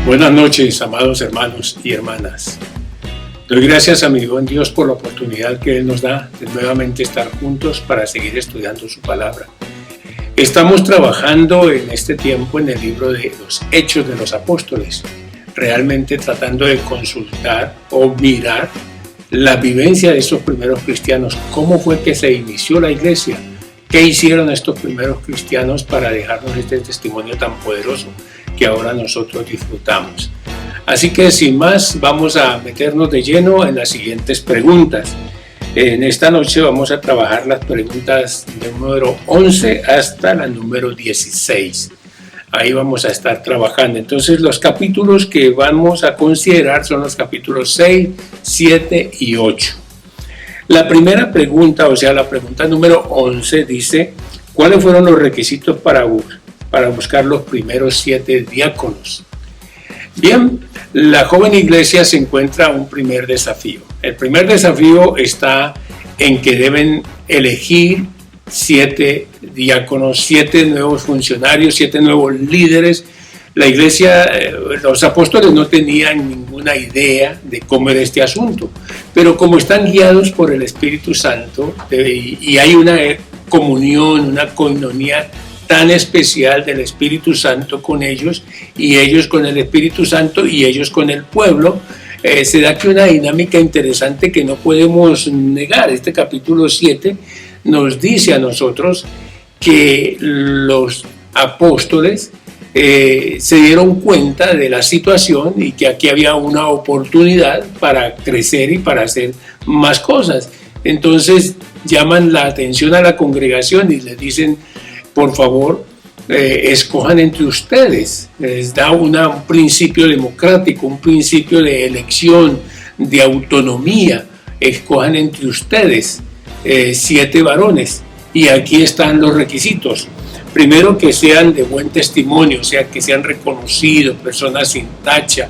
Buenas noches, amados hermanos y hermanas. Doy gracias a mi buen Dios por la oportunidad que Él nos da de nuevamente estar juntos para seguir estudiando su palabra. Estamos trabajando en este tiempo en el libro de los Hechos de los Apóstoles, realmente tratando de consultar o mirar la vivencia de estos primeros cristianos, cómo fue que se inició la iglesia, qué hicieron estos primeros cristianos para dejarnos este testimonio tan poderoso que ahora nosotros disfrutamos. Así que sin más, vamos a meternos de lleno en las siguientes preguntas. En esta noche vamos a trabajar las preguntas del número 11 hasta la número 16. Ahí vamos a estar trabajando. Entonces los capítulos que vamos a considerar son los capítulos 6, 7 y 8. La primera pregunta, o sea, la pregunta número 11 dice: ¿cuáles fueron los requisitos para buscar los primeros 7 diáconos? Bien, la joven iglesia se encuentra un primer desafío. El primer desafío está en que deben elegir 7 diáconos, 7 nuevos funcionarios, 7 nuevos líderes. La iglesia, los apóstoles no tenían ninguna idea de cómo era este asunto, pero como están guiados por el Espíritu Santo y hay una comunión, una coinonía tan especial del Espíritu Santo con ellos, y ellos con el Espíritu Santo y ellos con el pueblo, se da aquí una dinámica interesante que no podemos negar. Este capítulo 7 nos dice a nosotros que los apóstoles se dieron cuenta de la situación y que aquí había una oportunidad para crecer y para hacer más cosas. Entonces llaman la atención a la congregación y les dicen: por favor, escojan entre ustedes. Les da un principio democrático, un principio de elección, de autonomía. Escojan entre ustedes 7 varones. Y aquí están los requisitos. Primero, que sean de buen testimonio, o sea, que sean reconocidos, personas sin tacha,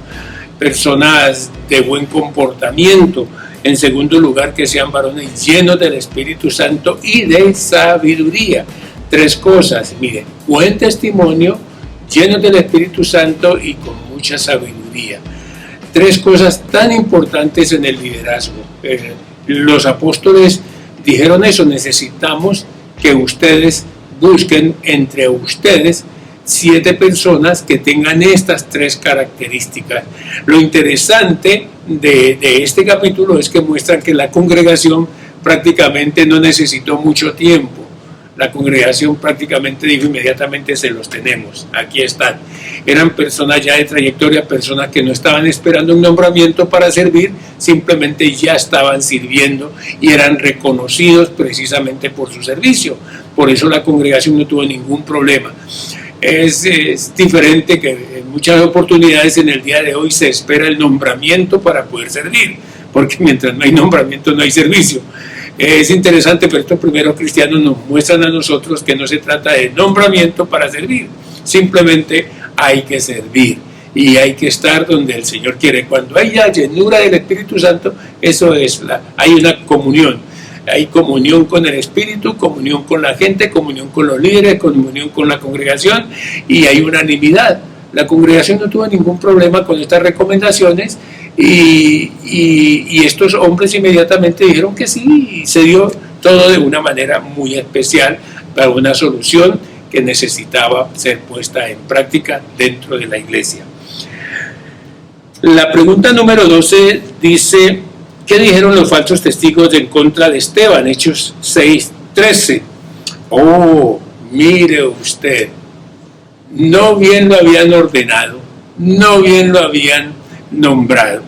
personas de buen comportamiento. En segundo lugar, que sean varones llenos del Espíritu Santo y de sabiduría. 3 cosas, miren: buen testimonio, llenos del Espíritu Santo y con mucha sabiduría. 3 cosas tan importantes en el liderazgo. Los apóstoles dijeron eso: necesitamos que ustedes busquen entre ustedes 7 personas que tengan estas 3 características. Lo interesante de este capítulo es que muestran que la congregación prácticamente no necesitó mucho tiempo. La congregación prácticamente dijo inmediatamente: se los tenemos, aquí están. Eran personas ya de trayectoria, personas que no estaban esperando un nombramiento para servir, simplemente ya estaban sirviendo y eran reconocidos precisamente por su servicio. Por eso la congregación no tuvo ningún problema. Es diferente que en muchas oportunidades en el día de hoy se espera el nombramiento para poder servir, porque mientras no hay nombramiento no hay servicio. Es interesante, pero estos primeros cristianos nos muestran a nosotros que no se trata de nombramiento para servir, simplemente hay que servir y hay que estar donde el Señor quiere. Cuando hay la llenura del Espíritu Santo, eso es, hay una comunión. Hay comunión con el Espíritu, comunión con la gente, comunión con los líderes, comunión con la congregación, y hay unanimidad. La congregación no tuvo ningún problema con estas recomendaciones y estos hombres inmediatamente dijeron que sí, y se dio todo de una manera muy especial para una solución que necesitaba ser puesta en práctica dentro de la iglesia. La pregunta número 12 dice: ¿qué dijeron los falsos testigos en contra de Esteban? Hechos 6:13. Oh, mire usted, no bien lo habían ordenado, no bien lo habían nombrado,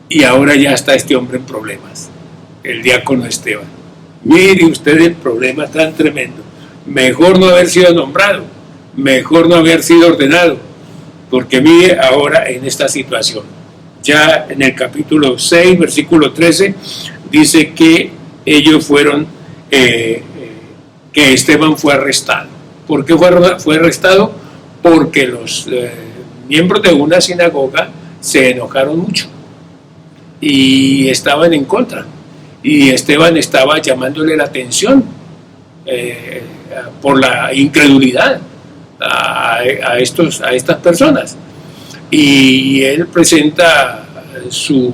y ahora ya está este hombre en problemas, el diácono Esteban. Mire usted el problema tan tremendo. Mejor no haber sido nombrado, mejor no haber sido ordenado, porque mire ahora en esta situación. Ya en el capítulo 6, versículo 13, dice que ellos fueron, que Esteban fue arrestado. ¿Por qué fue arrestado? Porque los miembros de una sinagoga se enojaron mucho y estaban en contra. Y Esteban estaba llamándole la atención por la incredulidad a estas personas. y él presenta su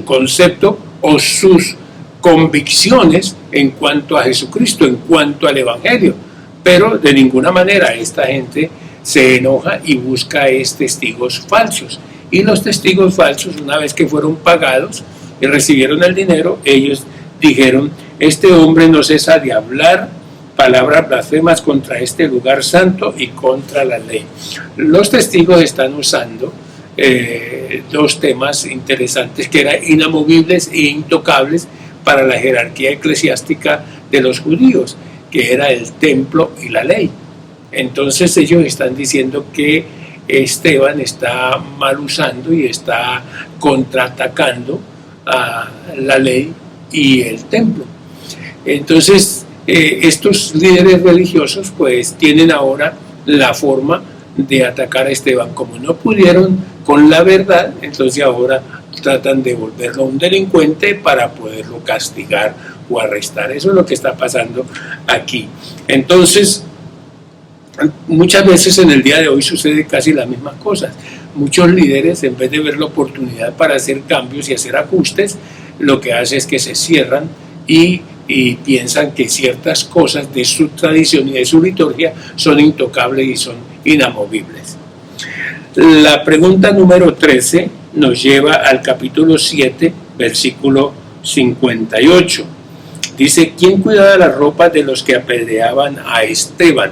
concepto o sus convicciones en cuanto a Jesucristo, en cuanto al Evangelio, pero de ninguna manera esta gente se enoja y busca testigos falsos. Y los testigos falsos, una vez que fueron pagados y recibieron el dinero, ellos dijeron: este hombre no cesa de hablar palabras blasfemas contra este lugar santo y contra la ley. Los testigos están usando dos temas interesantes que eran inamovibles e intocables para la jerarquía eclesiástica de los judíos, que era el templo y la ley. Entonces ellos están diciendo que Esteban está mal usando y está contraatacando a la ley y el templo. Entonces estos líderes religiosos pues tienen ahora la forma de atacar a Esteban. Como no pudieron con la verdad, entonces ahora tratan de volverlo un delincuente para poderlo castigar o arrestar. Eso es lo que está pasando aquí. Entonces, muchas veces en el día de hoy sucede casi las mismas cosas. Muchos líderes, en vez de ver la oportunidad para hacer cambios y hacer ajustes, lo que hacen es que se cierran y piensan que ciertas cosas de su tradición y de su liturgia son intocables y son inamovibles. La pregunta número 13 nos lleva al capítulo 7, versículo 58. Dice: ¿quién cuidaba las ropas de los que apedreaban a Esteban?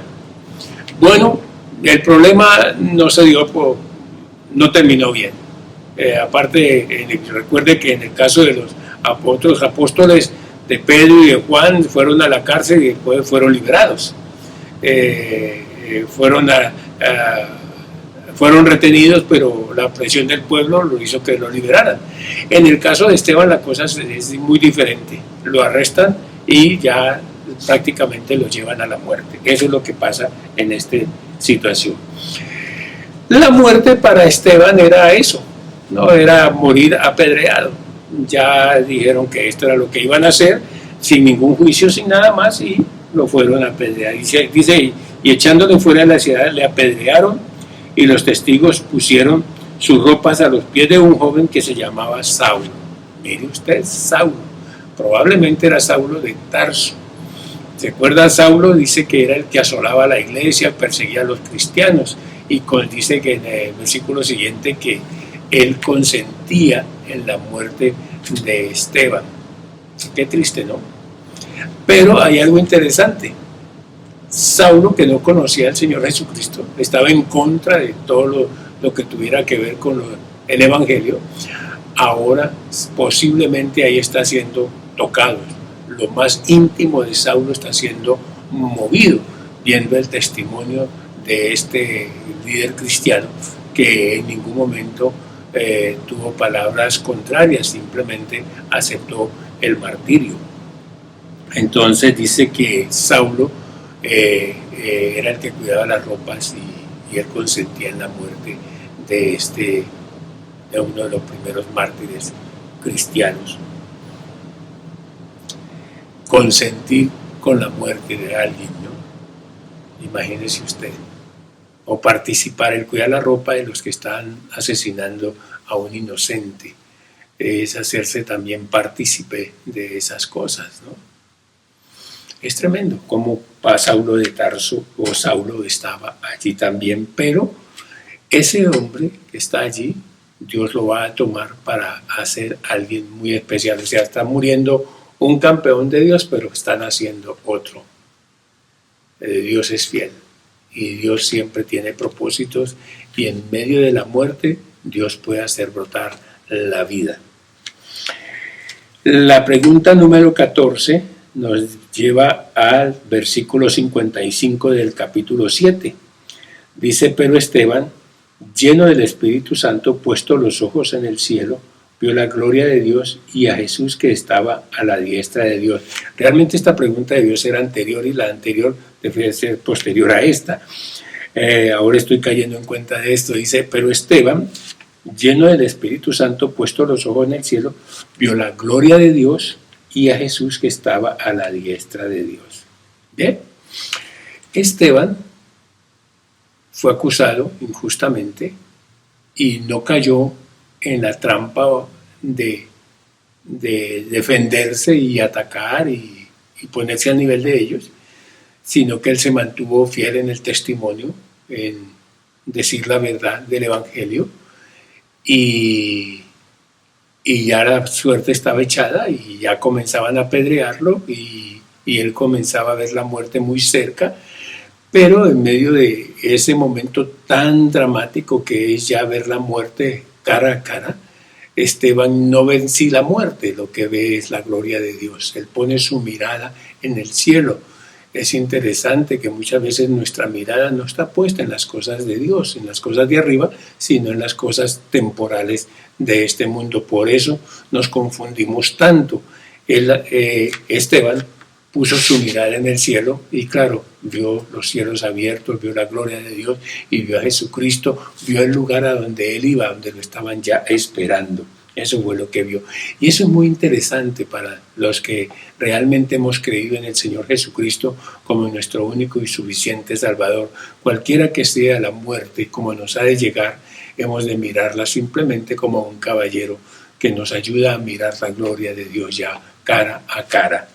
Bueno, el problema no terminó bien. Recuerde que en el caso de los otros apóstoles, de Pedro y de Juan, fueron a la cárcel y después fueron liberados. Fueron retenidos, pero la presión del pueblo lo hizo que lo liberaran. En el caso de Esteban la cosa es muy diferente. Lo arrestan y ya prácticamente lo llevan a la muerte. Eso es lo que pasa en esta situación. La muerte para Esteban era eso, no era morir apedreado. Ya dijeron que esto era lo que iban a hacer, sin ningún juicio, sin nada más, y lo fueron a apedrear. Dice, y echándole fuera de la ciudad, le apedrearon, y los testigos pusieron sus ropas a los pies de un joven que se llamaba Saulo. Mire usted, Saulo. Probablemente era Saulo de Tarso. ¿Se acuerda? Saulo dice que era el que asolaba la iglesia, perseguía a los cristianos, y dice que en el versículo siguiente que él consentía en la muerte de Esteban. Qué triste, ¿no? Pero hay algo interesante. Saulo, que no conocía al Señor Jesucristo, estaba en contra de todo lo que tuviera que ver con el Evangelio, ahora posiblemente ahí está siendo tocado. Lo más íntimo de Saulo está siendo movido, viendo el testimonio de este líder cristiano que en ningún momento tuvo palabras contrarias, simplemente aceptó el martirio. Entonces dice que Saulo era el que cuidaba las ropas y él consentía en la muerte de uno de los primeros mártires cristianos. Consentir con la muerte de alguien, ¿no? Imagínese usted. O participar, el cuidar la ropa de los que están asesinando a un inocente, es hacerse también partícipe de esas cosas, ¿no? Es tremendo como Saulo de Tarso o Saulo estaba allí también, pero ese hombre que está allí, Dios lo va a tomar para hacer alguien muy especial. O sea, está muriendo un campeón de Dios, pero están haciendo otro. Dios es fiel. Y Dios siempre tiene propósitos, y en medio de la muerte Dios puede hacer brotar la vida. La pregunta número 14 nos lleva al versículo 55 del capítulo 7. Dice: pero Esteban, lleno del Espíritu Santo, puesto los ojos en el cielo, vio la gloria de Dios y a Jesús que estaba a la diestra de Dios. Realmente esta pregunta de Dios era anterior, y la anterior debe ser posterior a esta. Ahora estoy cayendo en cuenta de esto. Dice: pero Esteban, lleno del Espíritu Santo, puesto los ojos en el cielo, vio la gloria de Dios y a Jesús que estaba a la diestra de Dios. Bien, Esteban fue acusado injustamente y no cayó en la trampa de defenderse y atacar y ponerse al nivel de ellos, sino que él se mantuvo fiel en el testimonio, en decir la verdad del Evangelio, y ya la suerte estaba echada y ya comenzaban a apedrearlo y él comenzaba a ver la muerte muy cerca, pero en medio de ese momento tan dramático que es ya ver la muerte cara a cara, Esteban no ve en sí la muerte, lo que ve es la gloria de Dios. Él pone su mirada en el cielo. Es interesante que muchas veces nuestra mirada no está puesta en las cosas de Dios, en las cosas de arriba, sino en las cosas temporales de este mundo. Por eso nos confundimos tanto. Esteban puso su mirada en el cielo y claro, vio los cielos abiertos, vio la gloria de Dios y vio a Jesucristo, vio el lugar a donde él iba, donde lo estaban ya esperando. Eso fue lo que vio. Y eso es muy interesante para los que realmente hemos creído en el Señor Jesucristo como nuestro único y suficiente Salvador. Cualquiera que sea la muerte, como nos ha de llegar, hemos de mirarla simplemente como un caballero que nos ayuda a mirar la gloria de Dios ya cara a cara.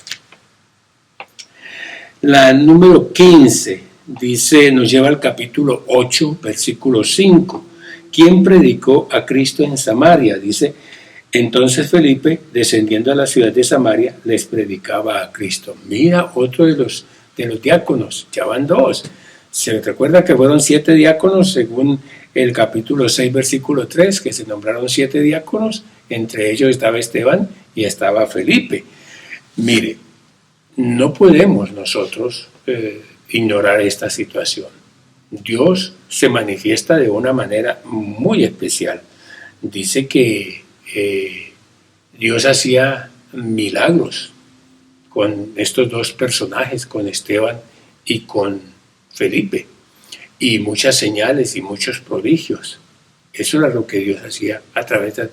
La número 15 dice, nos lleva al capítulo 8, versículo 5. ¿Quién predicó a Cristo en Samaria? Dice, entonces Felipe, descendiendo a la ciudad de Samaria, les predicaba a Cristo. Mira, otro de los diáconos, ya van dos. Se recuerda que fueron 7 diáconos según el capítulo 6, versículo 3, que se nombraron 7 diáconos, entre ellos estaba Esteban y estaba Felipe. Mire, no podemos nosotros ignorar esta situación. Dios se manifiesta de una manera muy especial. Dice que Dios hacía milagros con estos dos personajes, con Esteban y con Felipe, y muchas señales y muchos prodigios. Eso era lo que Dios hacía a través de...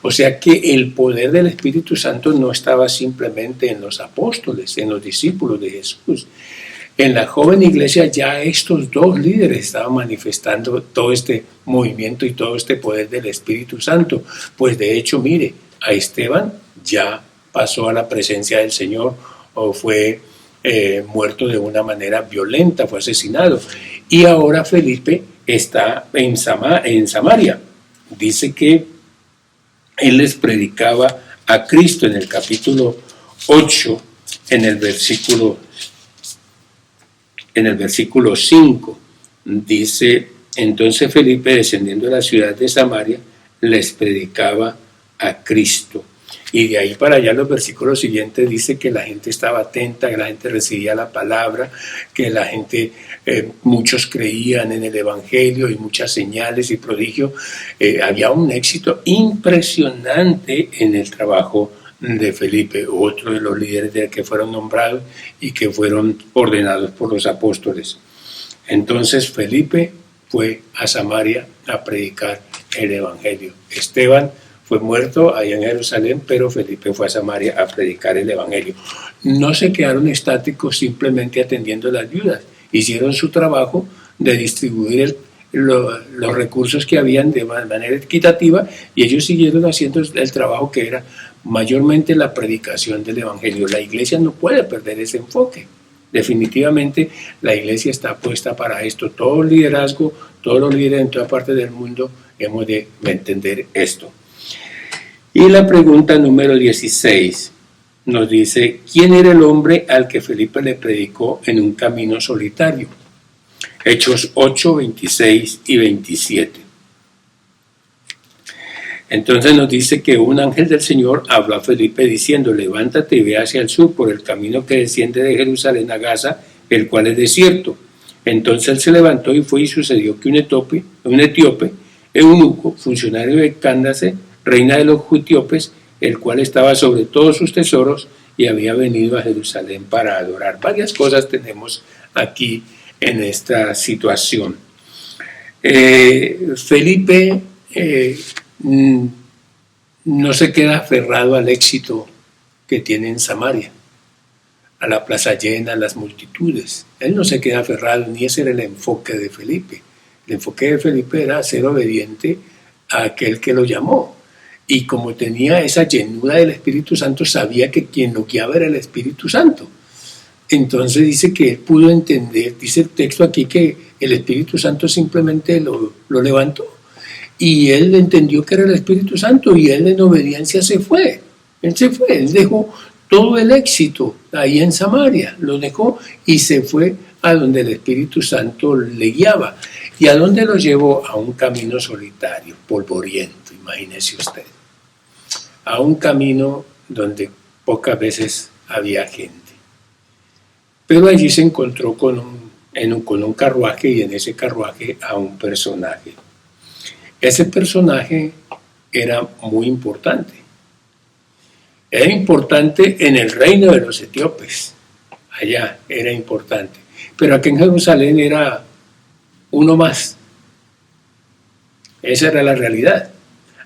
O sea que el poder del Espíritu Santo no estaba simplemente en los apóstoles, en los discípulos de Jesús. En la joven iglesia ya estos dos líderes estaban manifestando todo este movimiento y todo este poder del Espíritu Santo. Pues de hecho, mire, a Esteban ya pasó a la presencia del Señor o fue muerto de una manera violenta, fue asesinado. Y ahora Felipe está en Samaria. Dice que él les predicaba a Cristo en el capítulo 8, en el versículo 5. Dice, entonces Felipe, descendiendo de la ciudad de Samaria, les predicaba a Cristo. Y de ahí para allá los versículos siguientes dice que la gente estaba atenta, que la gente recibía la palabra, que la gente, muchos creían en el Evangelio y muchas señales y prodigios. Había un éxito impresionante en el trabajo de Felipe, otro de los líderes de que fueron nombrados y que fueron ordenados por los apóstoles. Entonces Felipe fue a Samaria a predicar el Evangelio. Esteban fue muerto allá en Jerusalén, pero Felipe fue a Samaria a predicar el Evangelio. No se quedaron estáticos simplemente atendiendo las viudas. Hicieron su trabajo de distribuir los recursos que habían de manera equitativa y ellos siguieron haciendo el trabajo que era mayormente la predicación del Evangelio. La iglesia no puede perder ese enfoque. Definitivamente la iglesia está puesta para esto. Todo el liderazgo, todos los líderes en toda parte del mundo hemos de entender esto. Y la pregunta número 16 nos dice, ¿quién era el hombre al que Felipe le predicó en un camino solitario? Hechos 8, 26 y 27. Entonces nos dice que un ángel del Señor habló a Felipe diciendo, levántate y ve hacia el sur por el camino que desciende de Jerusalén a Gaza, el cual es desierto. Entonces él se levantó y fue, y sucedió que un etíope, eunuco, funcionario de Cándace, reina de los etíopes, el cual estaba sobre todos sus tesoros y había venido a Jerusalén para adorar. Varias cosas tenemos aquí en esta situación. Felipe no se queda aferrado al éxito que tiene en Samaria, a la plaza llena, a las multitudes. Él no se queda aferrado, ni ese era el enfoque de Felipe. El enfoque de Felipe era ser obediente a aquel que lo llamó. Y como tenía esa llenura del Espíritu Santo, sabía que quien lo guiaba era el Espíritu Santo. Entonces dice que él pudo entender, dice el texto aquí que el Espíritu Santo simplemente lo levantó. Y él entendió que era el Espíritu Santo y él en obediencia se fue. Él se fue, él dejó todo el éxito ahí en Samaria, lo dejó y se fue a donde el Espíritu Santo le guiaba. ¿Y a dónde lo llevó? A un camino solitario, polvoriento, imagínese usted. A un camino donde pocas veces había gente. Pero allí se encontró con un carruaje y en ese carruaje a un personaje. Ese personaje era muy importante. Era importante en el reino de los etíopes. Allá era importante. Pero aquí en Jerusalén era uno más. Esa era la realidad.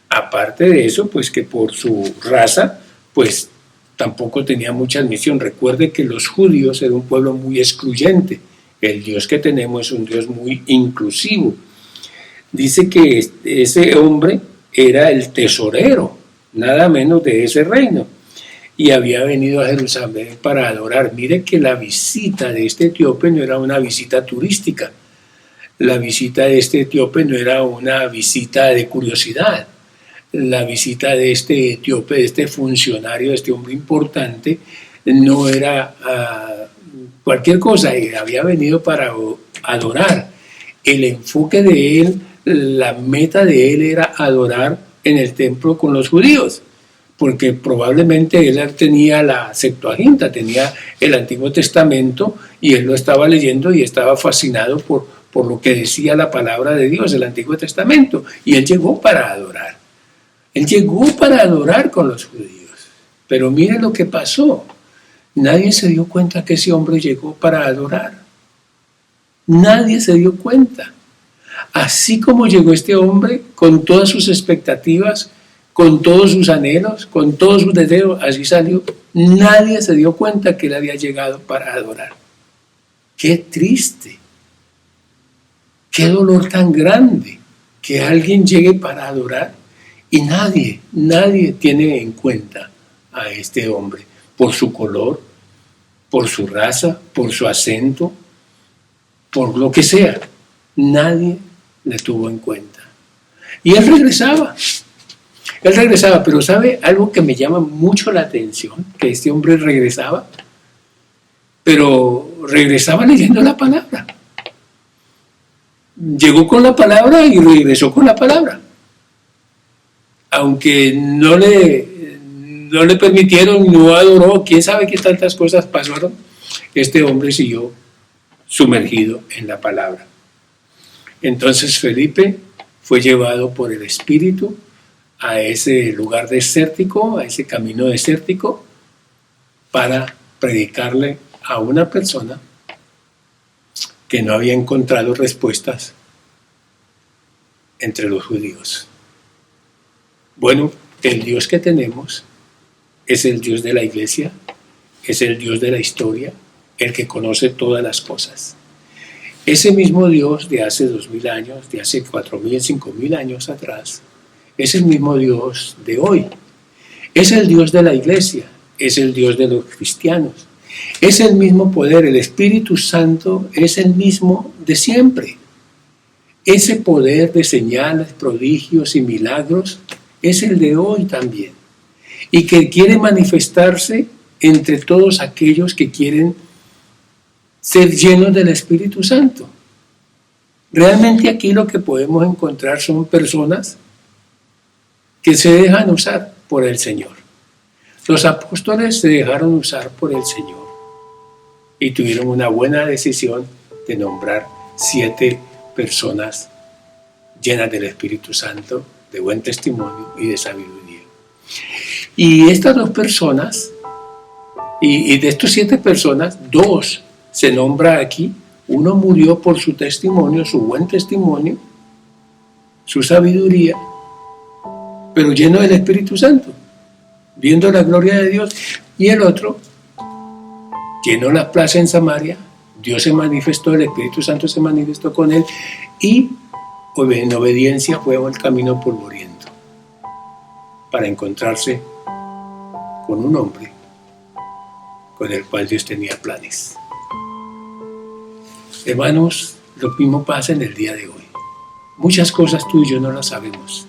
Aparte de eso, pues que por su raza, pues tampoco tenía mucha admisión. Recuerde que los judíos eran un pueblo muy excluyente. El Dios que tenemos es un Dios muy inclusivo. Dice que ese hombre era el tesorero, nada menos de ese reino, y había venido a Jerusalén para adorar. Mire que la visita de este etíope no era una visita turística. La visita de este etíope no era una visita de curiosidad. La visita de este etíope, de este funcionario, de este hombre importante, no era cualquier cosa. Había venido para adorar. El enfoque de él, la meta de él era adorar en el templo con los judíos, porque probablemente él tenía la Septuaginta, tenía el Antiguo Testamento y él lo estaba leyendo y estaba fascinado por lo que decía la palabra de Dios, el Antiguo Testamento, y él llegó para adorar. Él llegó para adorar con los judíos. Pero miren lo que pasó. Nadie se dio cuenta que ese hombre llegó para adorar. Nadie se dio cuenta. Así como llegó este hombre con todas sus expectativas, con todos sus anhelos, con todos sus deseos, así salió. Nadie se dio cuenta que él había llegado para adorar. ¡Qué triste! ¡Qué dolor tan grande! Que alguien llegue para adorar y nadie tiene en cuenta a este hombre por su color, por su raza, por su acento, por lo que sea. Nadie le tuvo en cuenta. Y él regresaba, pero ¿sabe algo que me llama mucho la atención? Que este hombre regresaba, pero regresaba leyendo la palabra. Llegó con la palabra y regresó con la palabra. Aunque no le permitieron, no adoró, quién sabe qué tantas cosas pasaron, este hombre siguió sumergido en la palabra. Entonces Felipe fue llevado por el Espíritu a ese lugar desértico, a ese camino desértico, para predicarle a una persona que no había encontrado respuestas entre los judíos. Bueno, el Dios que tenemos es el Dios de la iglesia, es el Dios de la historia, el que conoce todas las cosas. Ese mismo Dios de hace 2000 años, de hace 4000, 5000 años atrás, es el mismo Dios de hoy. Es el Dios de la iglesia, es el Dios de los cristianos. Es el mismo poder, el Espíritu Santo es el mismo de siempre. Ese poder de señales, prodigios y milagros es el de hoy también. Y que quiere manifestarse entre todos aquellos que quieren ser llenos del Espíritu Santo. Realmente aquí lo que podemos encontrar son personas que se dejan usar por el Señor. Los apóstoles se dejaron usar por el Señor y tuvieron una buena decisión de nombrar 7 personas llenas del Espíritu Santo, de buen testimonio y de sabiduría. Y estas 2 personas, y de estas 7 personas, 2 se nombra aquí. Uno murió por su testimonio, su buen testimonio, su sabiduría, pero lleno del Espíritu Santo, viendo la gloria de Dios. Y el otro llenó la plaza en Samaria, Dios se manifestó, el Espíritu Santo se manifestó con él y en obediencia fue el camino polvoriento para encontrarse con un hombre con el cual Dios tenía planes. Hermanos, lo mismo pasa en el día de hoy. Muchas cosas tú y yo no las sabemos,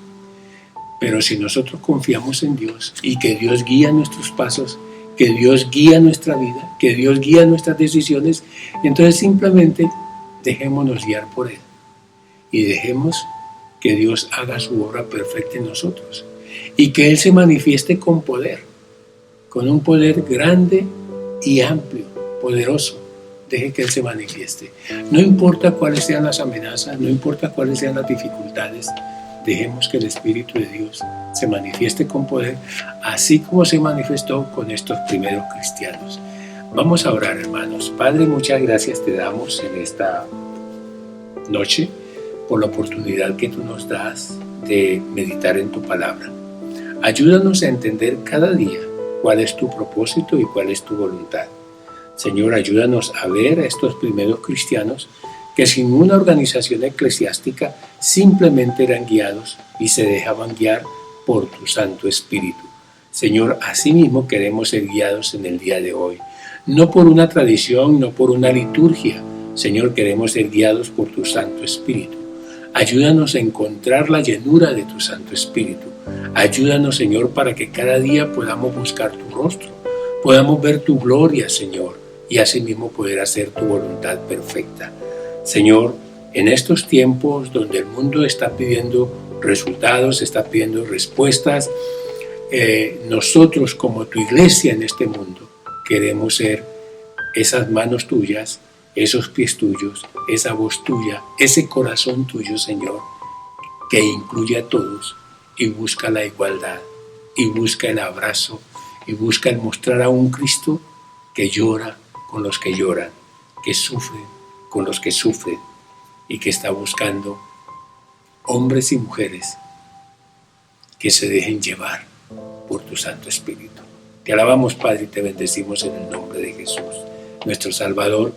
pero si nosotros confiamos en Dios y que Dios guía nuestros pasos, que Dios guía nuestra vida, que Dios guía nuestras decisiones, entonces simplemente dejémonos guiar por Él y dejemos que Dios haga su obra perfecta en nosotros y que Él se manifieste con poder, con un poder grande y amplio, poderoso. Deje que Él se manifieste. No importa cuáles sean las amenazas, no importa cuáles sean las dificultades, dejemos que el Espíritu de Dios se manifieste con poder, así como se manifestó con estos primeros cristianos. Vamos a orar, hermanos. Padre, muchas gracias te damos en esta noche por la oportunidad que tú nos das de meditar en tu palabra. Ayúdanos a entender cada día cuál es tu propósito y cuál es tu voluntad. Señor, ayúdanos a ver a estos primeros cristianos que sin una organización eclesiástica simplemente eran guiados y se dejaban guiar por tu Santo Espíritu. Señor, asimismo queremos ser guiados en el día de hoy, no por una tradición, no por una liturgia. Señor, queremos ser guiados por tu Santo Espíritu. Ayúdanos a encontrar la llenura de tu Santo Espíritu. Ayúdanos, Señor, para que cada día podamos buscar tu rostro, podamos ver tu gloria, Señor, y asimismo poder hacer tu voluntad perfecta. Señor, en estos tiempos donde el mundo está pidiendo resultados, está pidiendo respuestas, nosotros como tu iglesia en este mundo queremos ser esas manos tuyas, esos pies tuyos, esa voz tuya, ese corazón tuyo, Señor, que incluye a todos y busca la igualdad, y busca el abrazo, y busca el mostrar a un Cristo que llora con los que lloran, que sufren con los que sufren, y que está buscando hombres y mujeres que se dejen llevar por tu Santo Espíritu. Te alabamos, Padre, y te bendecimos en el nombre de Jesús, nuestro Salvador